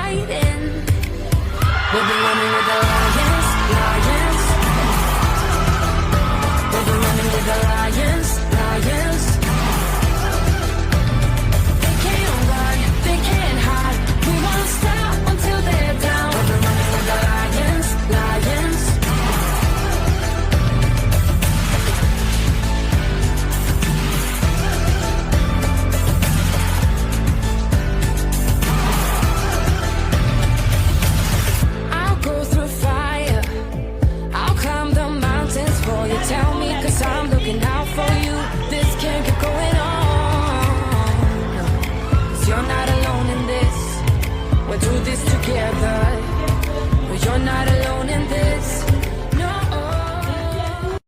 fighting. We'll be running with the lions, lions. We'll be running with the lions, lions. They can't run, they can't hide. We won't stop until they're down. We'll be running with the lions, lions. I'll go through fire, I'll climb the mountains for you. Tell me, 'cause I'm looking out for you. This can't keep going on, 'cause you're not alone in this. We'll do this together.